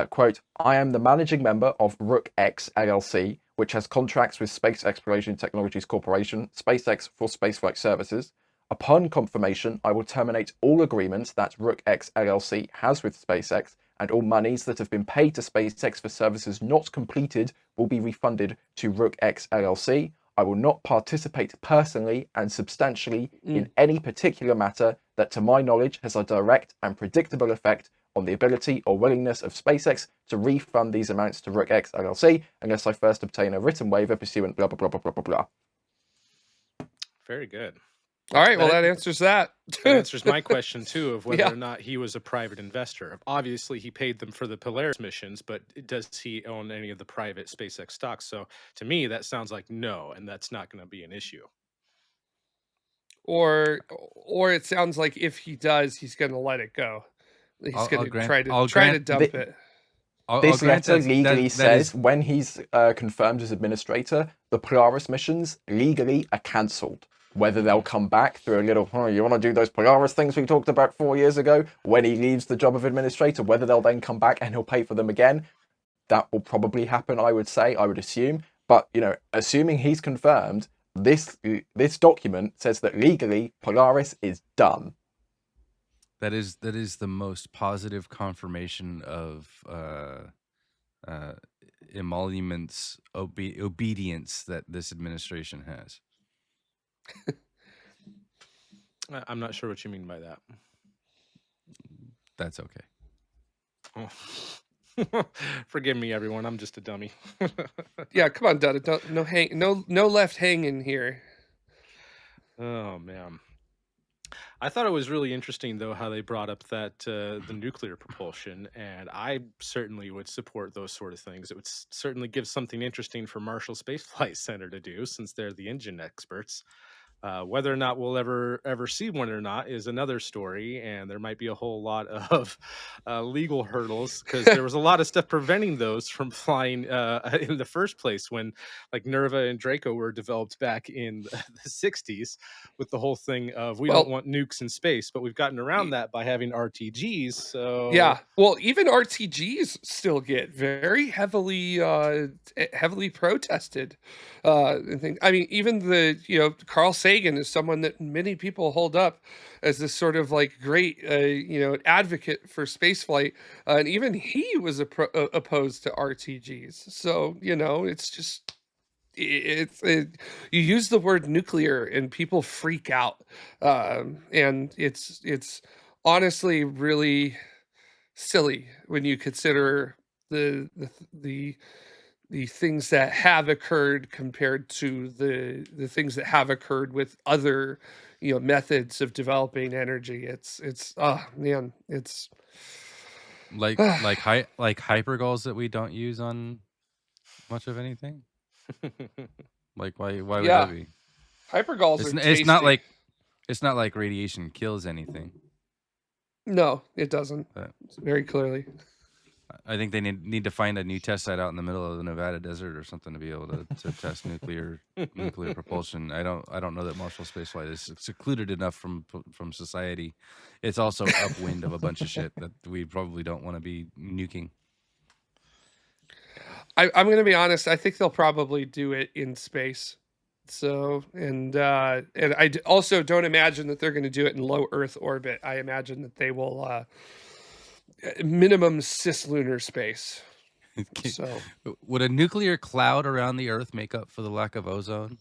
Quote, I am the managing member of Rook X LLC, which has contracts with Space Exploration Technologies Corporation, SpaceX for spaceflight services. Upon confirmation, I will terminate all agreements that Rook X LLC has with SpaceX, and all monies that have been paid to SpaceX for services not completed will be refunded to Rook X LLC. I will not participate personally and substantially in any particular matter that, to my knowledge, has a direct and predictable effect on the ability or willingness of SpaceX to refund these amounts to Rook X LLC unless I first obtain a written waiver pursuant blah, blah, blah, blah, blah, blah, blah. Very good. All right, well That that answers that. That answers my question too of whether Yeah. or not he was a private investor. Obviously, he paid them for the Polaris missions, but does he own any of the private SpaceX stocks? So to me, that sounds like no, and that's not going to be an issue. Or it sounds like if he does, he's going to let it go. He's I'll going to grant try to I'll try to grant dump it. I'll This grant letter that legally that says is when he's confirmed as administrator, the Polaris missions legally are cancelled. Whether they'll come back through a little, you want to do those Polaris things we talked about 4 years ago, when he leaves the job of administrator, whether they'll then come back and he'll pay for them again, that will probably happen, I would assume. But, assuming he's confirmed, this document says that legally Polaris is done. that is the most positive confirmation of emoluments obedience that this administration has. I'm not sure what you mean by that. That's okay. Oh. Forgive me, everyone. I'm just a dummy. Yeah, come on, Dada. No left hanging here. Oh man. I thought it was really interesting, though, how they brought up that the nuclear propulsion, and I certainly would support those sort of things. It would certainly give something interesting for Marshall Space Flight Center to do, since they're the engine experts. Whether or not we'll ever see one or not is another story, and there might be a whole lot of legal hurdles because there was a lot of stuff preventing those from flying in the first place when, like, Nerva and Draco were developed back in the 60s with the whole thing of we don't Well, want nukes in space, but we've gotten around that by having RTGs. So yeah. Well, even RTGs still get very heavily protested. And things. I mean, even Carl Sagan is someone that many people hold up as this sort of like great advocate for spaceflight, and even he was opposed to RTGs. So it's just you use the word nuclear and people freak out, and it's honestly really silly when you consider the things that have occurred compared to the things that have occurred with other methods of developing energy. It's oh man, it's like hypergoals that we don't use on much of anything. Like why would yeah, that be? hypergoals are It's not tasty. It's not like radiation kills anything. No, it doesn't. But Very clearly. I think they need to find a new test site out in the middle of the Nevada desert or something to be able to test nuclear propulsion. I don't know that Marshall Space Flight is secluded enough from society. It's also upwind of a bunch of shit that we probably don't want to be nuking. I'm going to be honest. I think they'll probably do it in space. So, and I also don't imagine that they're going to do it in low Earth orbit. I imagine that they will minimum cislunar space. So, would a nuclear cloud around the Earth make up for the lack of ozone?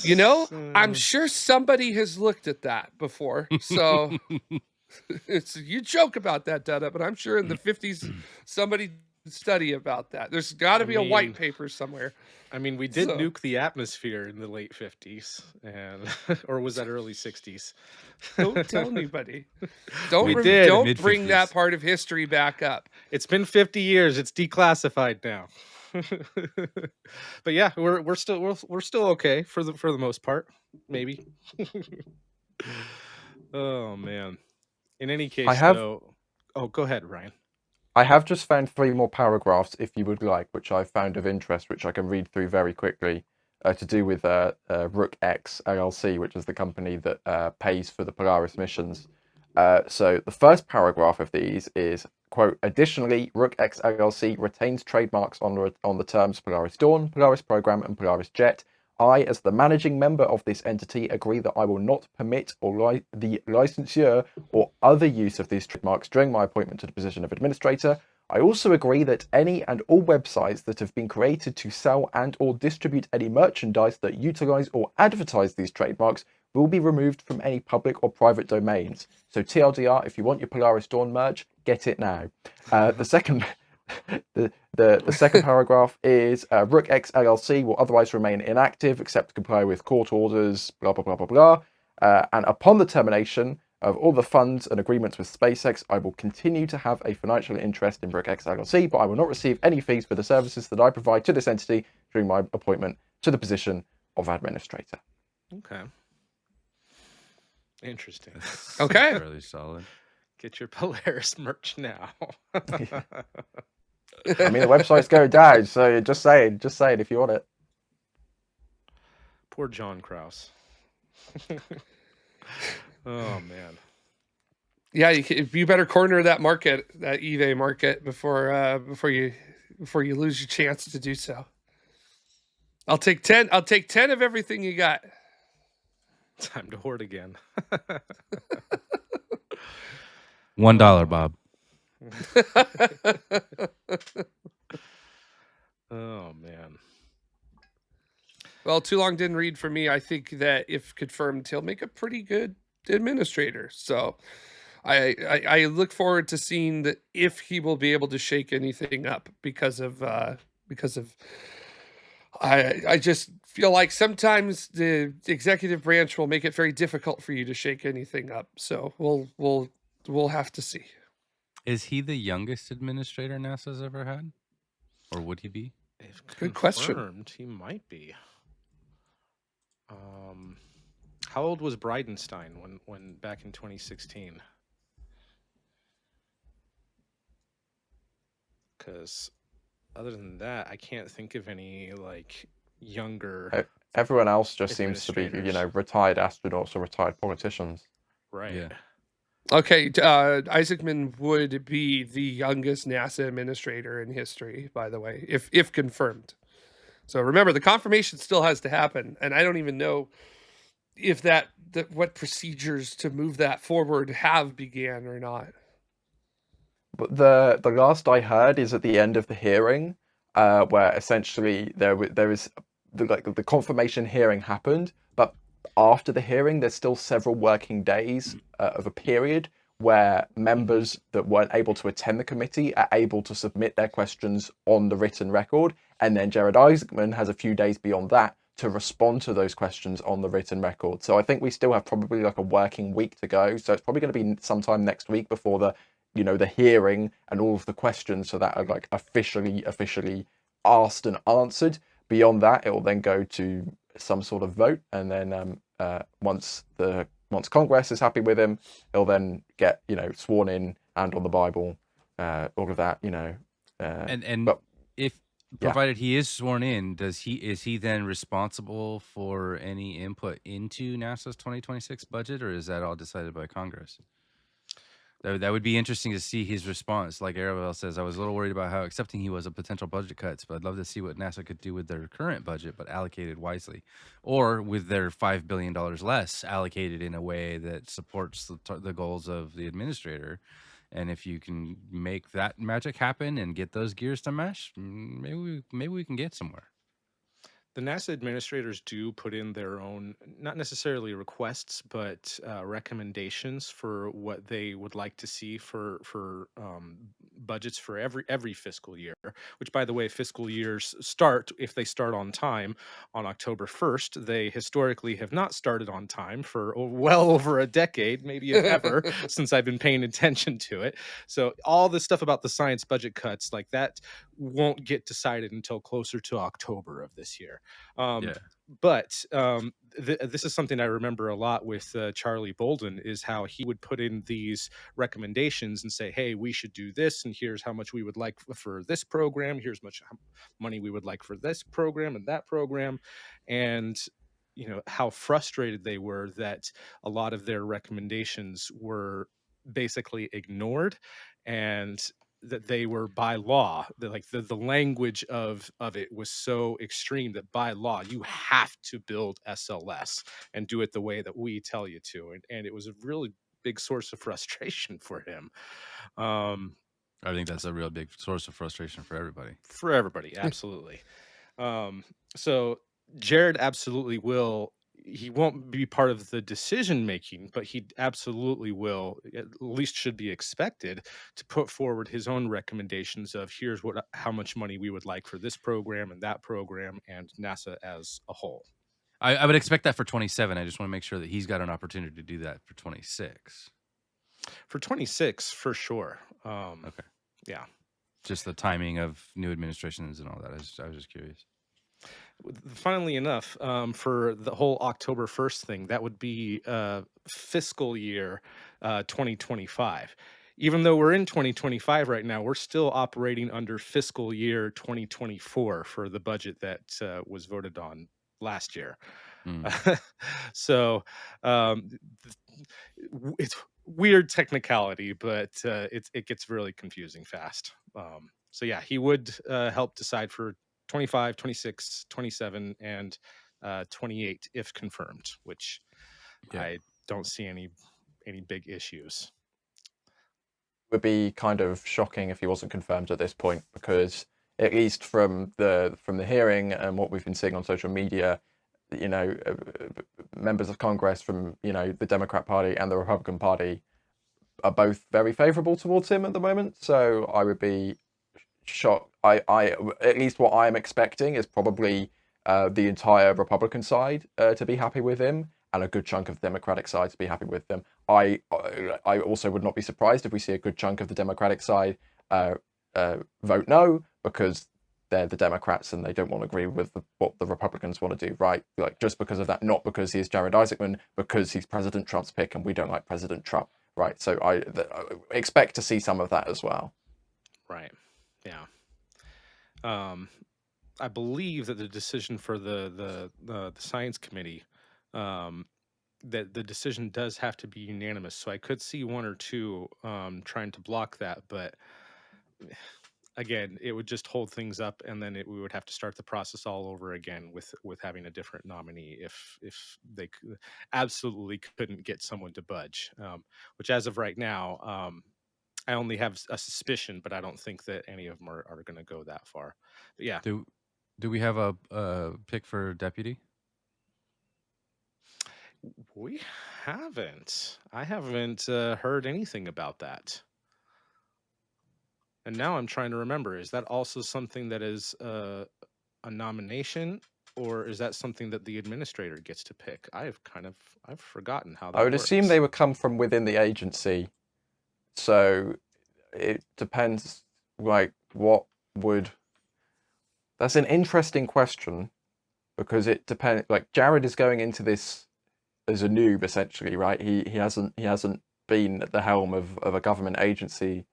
You know, I'm sure somebody has looked at that before. So, you joke about that, Dada, but I'm sure in the 50s somebody study about that. There's got to be a white paper somewhere. I mean, we did nuke the atmosphere in the late 50s, and or was that early 60s? Don't tell anybody. Don't bring that part of history back up. It's been 50 years. It's declassified now. But yeah, we're still okay for the most part, maybe. Oh man. In any case, though. Oh, go ahead, Ryan. I have just found 3 more paragraphs, if you would like, which I've found of interest, which I can read through very quickly, to do with Rook X LLC, which is the company that pays for the Polaris missions. So the first paragraph of these is, quote, additionally, Rook X LLC retains trademarks on the terms Polaris Dawn, Polaris Program, and Polaris Jet. I, as the managing member of this entity, agree that I will not permit the licensure or other use of these trademarks during my appointment to the position of administrator. I also agree that any and all websites that have been created to sell and or distribute any merchandise that utilize or advertise these trademarks will be removed from any public or private domains. So TLDR, if you want your Polaris Dawn merch, get it now. The second paragraph is Rook X LLC will otherwise remain inactive except to comply with court orders, blah, blah, blah, blah, blah. And upon the termination of all the funds and agreements with SpaceX, I will continue to have a financial interest in Rook X LLC, but I will not receive any fees for the services that I provide to this entity during my appointment to the position of administrator. Okay. Interesting. Okay. Really solid. Get your Polaris merch now. I mean, the website's going down, so just saying if you want it. Poor John Krause. Oh man. Yeah, you better corner that market, that eBay market, before you lose your chance to do so. I'll take 10. I'll take 10 of everything you got. Time to hoard again. $1, Bob. Oh man. Well, too long didn't read for me. I think that if confirmed, he'll make a pretty good administrator. So I look forward to seeing that if he will be able to shake anything up because of I just feel like sometimes the executive branch will make it very difficult for you to shake anything up. So we'll have to see. Is he the youngest administrator NASA's ever had? Or would he be? If Good question. confirmed, he might be. How old was Bridenstine when back in 2016? Because other than that, I can't think of any like younger. Everyone else just seems to be, retired astronauts or retired politicians. Right. Yeah. Okay, Isaacman would be the youngest NASA administrator in history, by the way, if confirmed. So remember, the confirmation still has to happen, and I don't even know if what procedures to move that forward have began or not. But the last I heard is at the end of the hearing, where essentially there is the confirmation hearing happened, but after the hearing, there's still several working days of a period where members that weren't able to attend the committee are able to submit their questions on the written record. And then Jared Isaacman has a few days beyond that to respond to those questions on the written record. So I think we still have probably like a working week to go. So it's probably going to be sometime next week before the hearing and all of the questions so that are like officially asked and answered. Beyond that, it will then go to some sort of vote, and then once Congress is happy with him, he'll then get sworn in and on the Bible, all of that. And But if yeah. provided he is sworn in, is he then responsible for any input into NASA's 2026 budget, or is that all decided by Congress? That would be interesting to see his response. Like Arabelle says, I was a little worried about how accepting he was of potential budget cuts, but I'd love to see what NASA could do with their current budget, but allocated wisely, or with their $5 billion less allocated in a way that supports the goals of the administrator. And if you can make that magic happen and get those gears to mesh, maybe we can get somewhere. The NASA administrators do put in their own, not necessarily requests, but recommendations for what they would like to see for budgets for every fiscal year. Which, by the way, fiscal years start, if they start on time, on October 1st. They historically have not started on time for well over a decade, maybe if ever, since I've been paying attention to it. So all this stuff about the science budget cuts, like that, won't get decided until closer to October of this year. Um, Yeah. but this is something I remember a lot with Charlie Bolden, is how he would put in these recommendations and say, hey, we should do this, and here's how much we would like for this program, here's much money we would like for this program and that program. And how frustrated they were that a lot of their recommendations were basically ignored, and that they were by law, like the language of it was so extreme that by law you have to build SLS and do it the way that we tell you to. And it was a really big source of frustration for him. I think that's a real big source of frustration for everybody. For everybody, absolutely. So Jared absolutely will. He won't be part of the decision making, but he absolutely will, at least should be expected, to put forward his own recommendations of here's how much money we would like for this program and that program and NASA as a whole. I would expect that for 27. I just want to make sure that he's got an opportunity to do that for 26. For 26, for sure. Okay. Yeah. Just the timing of new administrations and all that. I was just curious. Funnily enough, for the whole October 1st thing, that would be fiscal year 2025. Even though we're in 2025 right now, we're still operating under fiscal year 2024 for the budget that was voted on last year. So it's weird technicality, but it gets really confusing fast. So yeah, he would help decide for 25, 26, 27, and 28 if confirmed, which I don't see any big issues. Would be kind of shocking if he wasn't confirmed at this point, because at least from the hearing and what we've been seeing on social media, members of Congress from the Democrat Party and the Republican Party are both very favorable towards him at the moment. So I would be shocked. I at least what I'm expecting is probably the entire Republican side to be happy with him, and a good chunk of the Democratic side to be happy with them. I also would not be surprised if we see a good chunk of the Democratic side vote no, because they're the Democrats and they don't want to agree with what the Republicans want to do, right? Like, just because of that, not because he's Jared Isaacman, because he's President Trump's pick and we don't like President Trump, right? So I expect to see some of that as well. Right. Yeah. I believe that the decision for the science committee, that the decision does have to be unanimous. So I could see one or two trying to block that, but again, it would just hold things up, and then we would have to start the process all over again with having a different nominee if they absolutely couldn't get someone to budge. Which, as of right now, I only have a suspicion, but I don't think that any of them are going to go that far. But yeah. Do we have a pick for deputy? We haven't. I haven't heard anything about that. And now I'm trying to remember, is that also something that is a nomination, or is that something that the administrator gets to pick? I've forgotten how that I would works. assume they would come from within the agency. So it depends, like, that's an interesting question, because it depends. Like, Jared is going into this as a noob essentially, right? He hasn't been at the helm of a government agency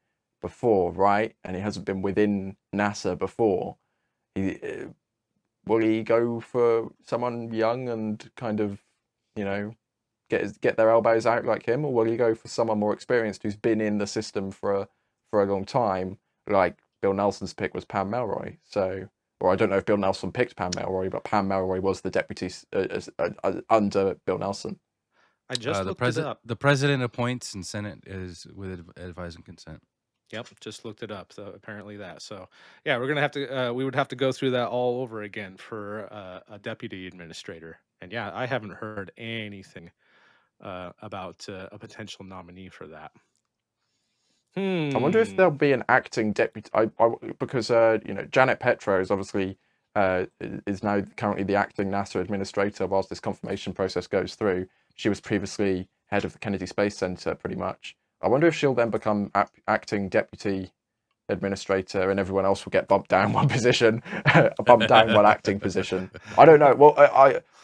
before, right? And he hasn't been within NASA before. Will he go for someone young and kind of, you know, get their elbows out like him, or will he go for someone more experienced who's been in the system for a long time, like Bill Nelson's pick was Pam Melroy? So, or I don't know if Bill Nelson picked Pam Melroy, but Pam Melroy was the deputy under Bill Nelson. I just looked it up. The president appoints and Senate is with advice and consent. Yep, just looked it up. So apparently that. So yeah, we're gonna have to. We would have to go through that all over again for a deputy administrator. And yeah, I haven't heard anything about a potential nominee for that. I wonder if there'll be an acting deputy. Because you know, Janet Petro is obviously is now currently the acting NASA administrator whilst this confirmation process goes through. She was previously head of the Kennedy Space Center, pretty much. I wonder if she'll then become acting deputy administrator, and everyone else will get bumped down one position, bumped down one acting position. I don't know. Well,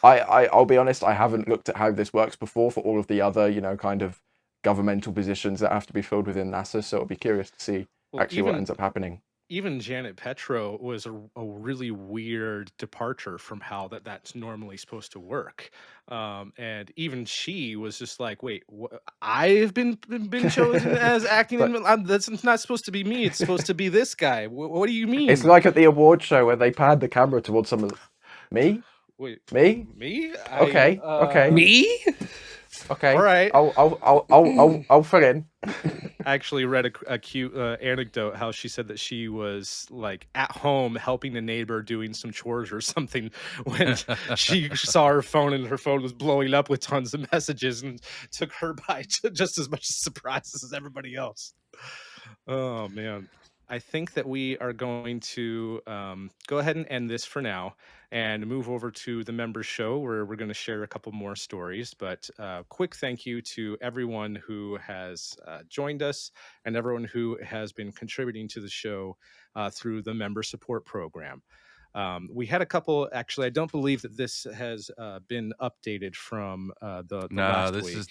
I'll be honest. I haven't looked at how this works before for all of the other, you know, kind of governmental positions that have to be filled within NASA. So it'll be curious to see actually what ends up happening. Even Janet Petro was a really weird departure from how that's normally supposed to work. And even she was just like, wait, I've been chosen as acting. That's not supposed to be me. It's supposed to be this guy. What do you mean? It's like at the award show where they pan the camera towards someone. Me? Wait, me? Me? Okay. Okay. Me? Okay. All right. I'll fill in. I actually read a cute anecdote how she said that she was like at home helping a neighbor doing some chores or something when she saw her phone and her phone was blowing up with tons of messages, and took her by just as much surprises as everybody else. Oh man. I think that we are going to go ahead and end this for now and move over to the members show, where we're going to share a couple more stories. But quick thank you to everyone who has joined us and everyone who has been contributing to the show through the member support program. We had a couple, actually, I don't believe that this has been updated from the last week.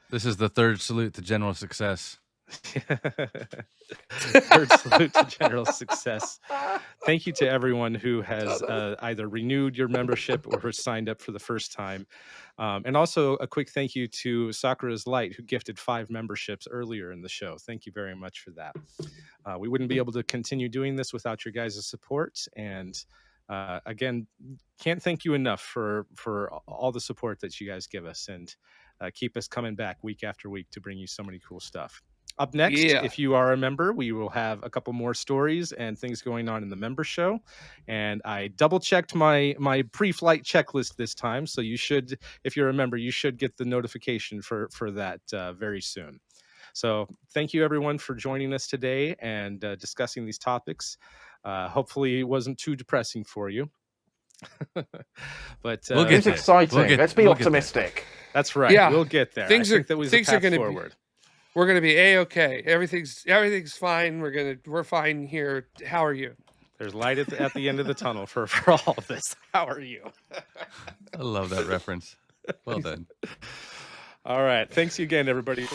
This is the third salute to general success. Third salute to general success. Thank you to everyone who has either renewed your membership or has signed up for the first time. And also a quick thank you to Sakura's Light, who gifted 5 memberships earlier in the show. Thank you very much for that. We wouldn't be able to continue doing this without your guys' support. And again, can't thank you enough for all the support that you guys give us, and keep us coming back week after week to bring you so many cool stuff. Up next, if you are a member, we will have a couple more stories and things going on in the member show. And I double checked my pre-flight checklist this time, so you should, if you're a member, you should get the notification for that very soon. So thank you everyone for joining us today and discussing these topics. Hopefully it wasn't too depressing for you. But it's exciting. Let's be optimistic. That's right. Yeah. We'll get there. Things are going forward. We're gonna be a-okay. Everything's fine. We're fine here. How are you? There's light at the end of the tunnel for all of this. How are you? I love that reference. Well done. All right. Thanks again, everybody.